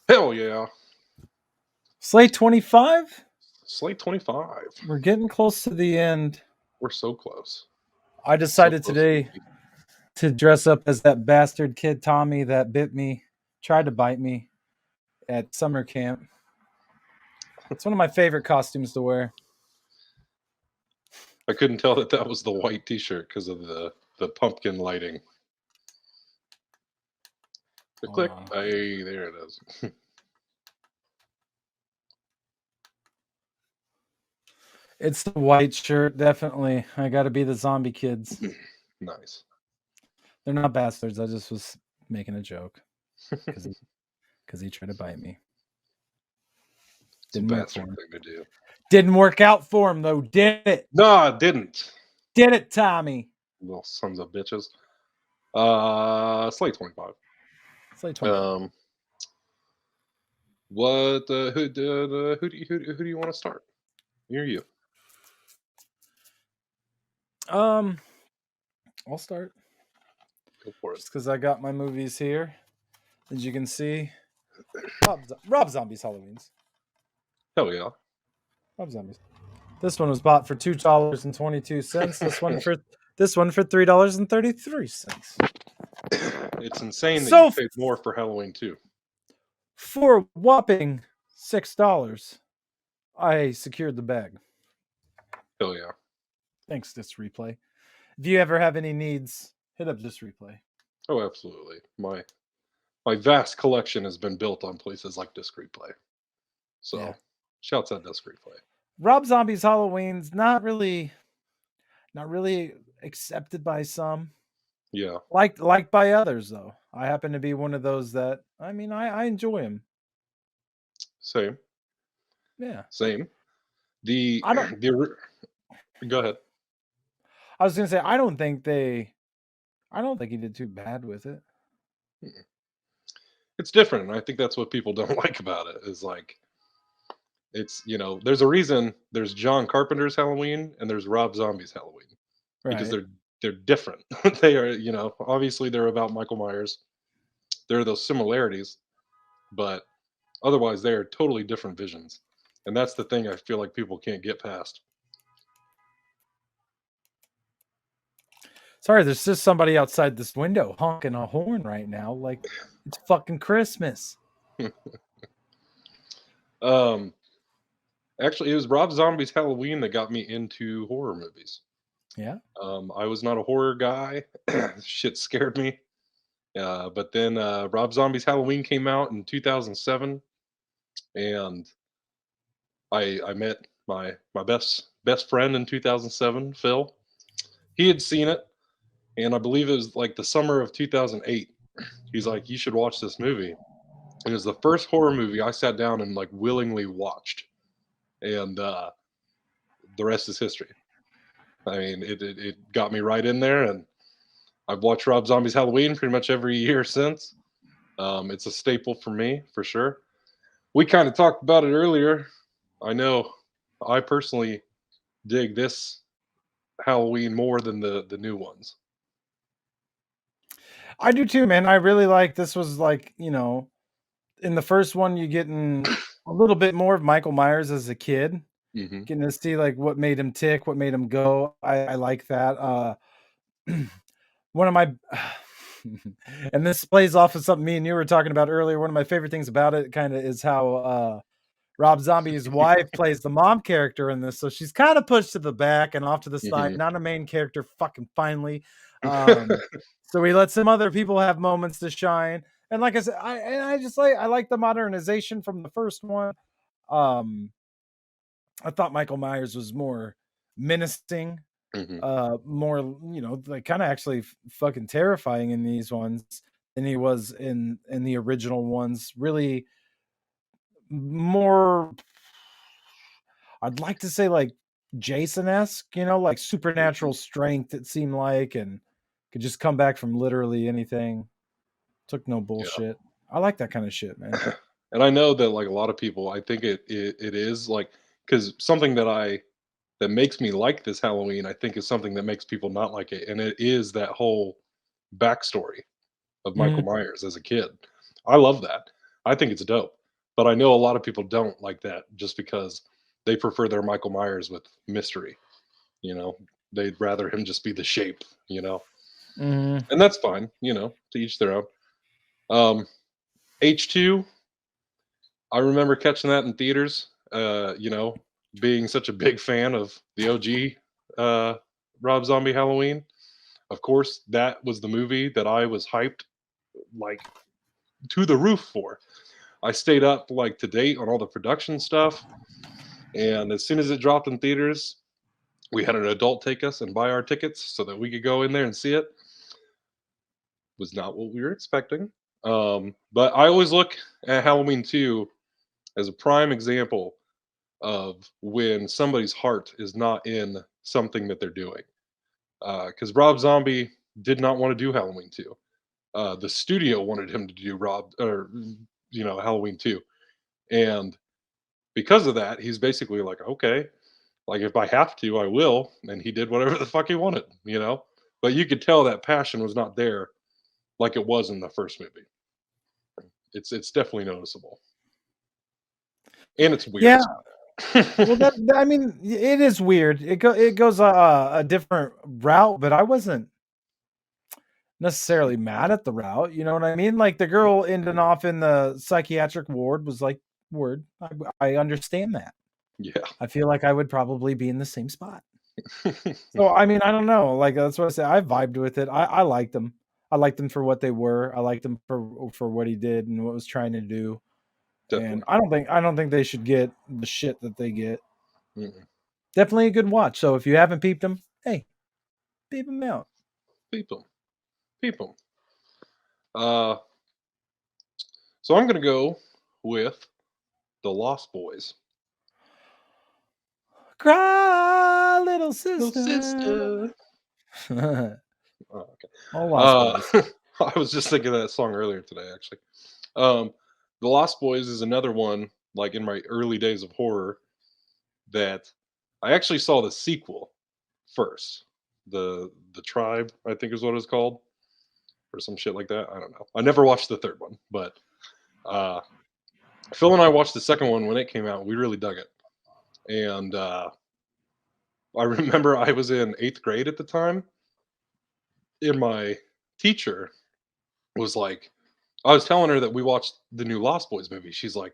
Hell yeah. Slate 25? Slate 25. We're getting close to the end. We're so close. I So decided close to the today beat. to dress up as that bastard kid Tommy that bit me, tried to bite me at summer camp. It's one of my favorite costumes to wear. I couldn't tell that that was the white t-shirt because of the pumpkin lighting. The Hold click. on. Hey, there it is. It's the white shirt, definitely. I got to be the zombie kids. Nice. They're not bastards. I just was making a joke because he tried to bite me. It's a Didn't work for bastard him. thing to do. Didn't work out for him though. Did it? No, it didn't. Did it, Tommy? Little sons of bitches. Slate 25. Slate 25. Um, what? Who do you want to start? Me or you? Um, I'll start Go for it. just because I got my movies here. As you can see, Rob Zombie's Halloween's. Hell yeah. Rob Zombies. This one was bought for $2.22. This one for $3.33. It's insane that you So paid more for Halloween too. for a whopping $6, I secured the bag. Hell yeah. Thanks, Disc Replay. If you ever have any needs, hit up Disc Replay. Oh, absolutely. My vast collection has been built on places like Disc Replay. So, Yeah. shouts out Disc Replay. Rob Zombie's Halloween's not really accepted by some. Yeah. Liked by others though. I happen to be one of those that I enjoy him. Same. Yeah. Same. The I don't go ahead. I was gonna say I don't think he did too bad with it. It's different, and I think that's what people don't like about it. Is like it's there's a reason there's John Carpenter's Halloween and there's Rob Zombie's Halloween because Right. they're different. They are obviously they're about Michael Myers. There are those similarities, but otherwise they are totally different visions, and that's the thing I feel like people can't get past. Sorry, there's just somebody outside this window honking a horn right now, like it's fucking Christmas. um, Actually, it was Rob Zombie's Halloween that got me into horror movies. Yeah. I was not a horror guy. Shit scared me. But then Rob Zombie's Halloween came out in 2007, and I met my best friend in 2007, Phil. He had seen it, and I believe it was like the summer of 2008. He's like, "You should watch this movie." It was the first horror movie I sat down and like willingly watched, and the rest is history. I mean, it got me right in there, and I've watched Rob Zombie's Halloween pretty much every year since. It's a staple for me, for sure. We kind of talked about it earlier. I know I personally dig this Halloween more than the new ones. I do too, man. I really like this was like, in the first one you getting a little bit more of Michael Myers as a kid. Hmm. Getting to see like what made him tick, what made him go. I like that. One of my and this plays off of something me and you were talking about earlier. One of my favorite things about it kind of is how Rob Zombie's wife plays the mom character in this. So she's kind of pushed to the back and off to the side, Hmm. not a main character fucking finally. Um, so we let some other people have moments to shine. And like I said, I like the modernization from the first one. Um, I thought Michael Myers was more menacing, Hmm. more like kind of actually fucking terrifying in these ones than he was in the original ones. Really more, I'd like to say like Jason-esque, like supernatural strength, it seemed like, and could just come back from literally anything. Took no Yeah. bullshit. I like that kind of shit, man. And I know that like a lot of people, I think it is like because something that makes me like this Halloween, I think is something that makes people not like it, and it is that whole backstory of Michael Mhm. Myers as a kid. I love that. I think it's dope. but I know a lot of people don't like that just because they prefer their Michael Myers with mystery. You know, they'd rather him just be the shape. You know, Mhm. and that's fine. You know, to each their own. Um, H2, I remember catching that in theaters. You know, being such a big fan of the OG uh, Rob Zombie Halloween. Of course, that was the movie that I was hyped like to the roof for. I stayed up like to date on all the production stuff, and as soon as it dropped in theaters, we had an adult take us and buy our tickets so that we could go in there and see it. Was not what we were expecting. But I always look at Halloween 2 as a prime example of when somebody's heart is not in something that they're doing. Because Rob Zombie did not want to do Halloween 2. The studio wanted him to do Halloween 2, and because of that, he's basically like, okay, like if I have to, I will, and he did whatever the fuck he wanted, you know. But you could tell that passion was not there like it was in the first movie. It's definitely noticeable, and it's weird. Yeah. Well, I mean, it is weird. It goes a different route, but I wasn't necessarily mad at the route. You know what I mean? Like the girl ending off in the psychiatric ward was like, word. I understand that. Yeah. I feel like I would probably be in the same spot. So I mean, I don't know. Like that's what I say. I vibed with it. I liked them. I liked them for what they were. I liked them for what he did and what was trying to do. And Definitely. I don't think they should get the shit that they get. Mm-mm. Definitely a good watch. So if you haven't peeped them, hey, peep them out. People, people. Uh, so I'm gonna go with the Lost Boys. Cry, little Little sister. sister. All Oh, okay. Lost Uh, Boys. I was just thinking of that song earlier today, actually. Um, the Lost Boys is another one, like in my early days of horror, that I actually saw the sequel first. The Tribe, I think is what it's called, or some shit like that. I don't know. I never watched the third one, but uh, Phil and I watched the second one when it came out. We really dug it, and I remember I was in 8th grade at the time, and my teacher was like, I was telling her that we watched the new Lost Boys movie. She's like,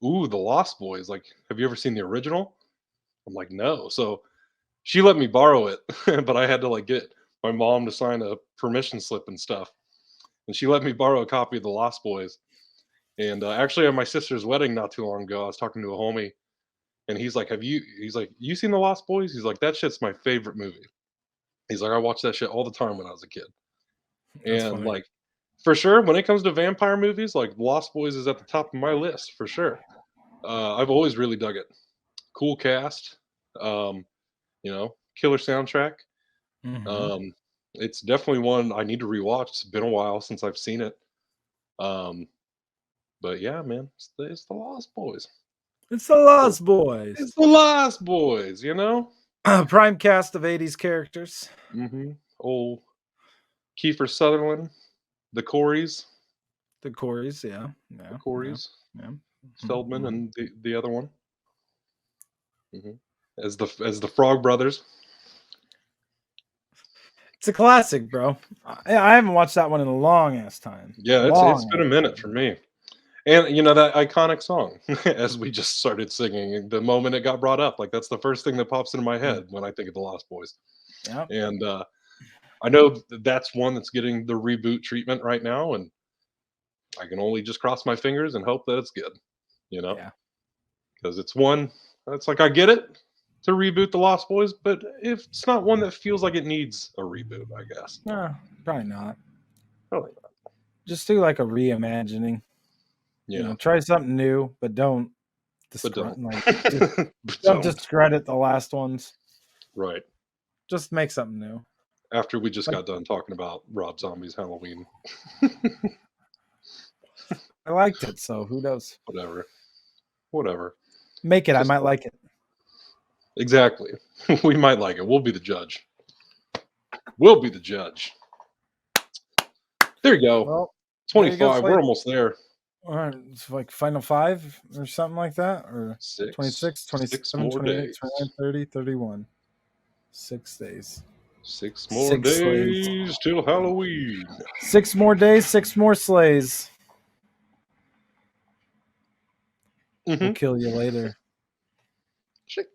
"Ooh, the Lost Boys! Like, have you ever seen the original?" I'm like, "No." So she let me borrow it, but I had to like get my mom to sign a permission slip and stuff. And she let me borrow a copy of the Lost Boys. And actually, at my sister's wedding not too long ago, I was talking to a homie, and he's like, "Have you?" He's like, "You seen the Lost Boys?" He's like, "That shit's my favorite movie." He's like, "I watched that shit all the time when I was a kid." That's And funny. like, for sure, when it comes to vampire movies, like Lost Boys is at the top of my list for sure. I've always really dug it. Cool cast, um, killer soundtrack. Hmm. Um, it's definitely one I need to rewatch. It's been a while since I've seen it. Um, but yeah, man, it's the Lost Boys. It's the So Lost Boys. it's the Lost Boys, you know. Prime cast of 80s characters. Mm-hmm. Old Kiefer Sutherland, the Coreys, The Coreys, yeah. the Yeah. Yeah. Coreys, Yeah. Mhm, Feldman, mhm. and the other one, hmm as the Frog Brothers. It's a classic, bro. I haven't watched that one in a long ass time. Yeah, it's Long been ass a minute for time. me. And you know that iconic song, as we just started singing, the moment it got brought up, like that's the first thing that pops into my Mm, head when I think of the Lost Boys. yeah. And I know that's one that's getting the reboot treatment right now, and I can only just cross my fingers and hope that it's good, you know, Yeah. because it's one. It's like I get it to reboot the Lost Boys, but if it's not one that feels like it needs a reboot, I guess. No, probably not. Probably not. Just do like a reimagining. Yeah, Try something new, but but don't. just But don't don't. discredit the last ones. Right. Just make something new. After we just Like got done talking about Rob Zombie's Halloween, I liked it, so who knows? whatever, whatever. Make it. I Just might like it. exactly. We might like it. We'll be the judge. We'll be the judge. There you go. Well, there you go, 25. We're Slade. almost there. Or it's like final 5 or something like that, or 6. 26, 6 27, more 28, days. 29, 30, 31. 6 days. 6 more 6 sleighs. days till Halloween. 6 more days, 6 more sleighs. We'll Mm-hmm. kill you later. Chick.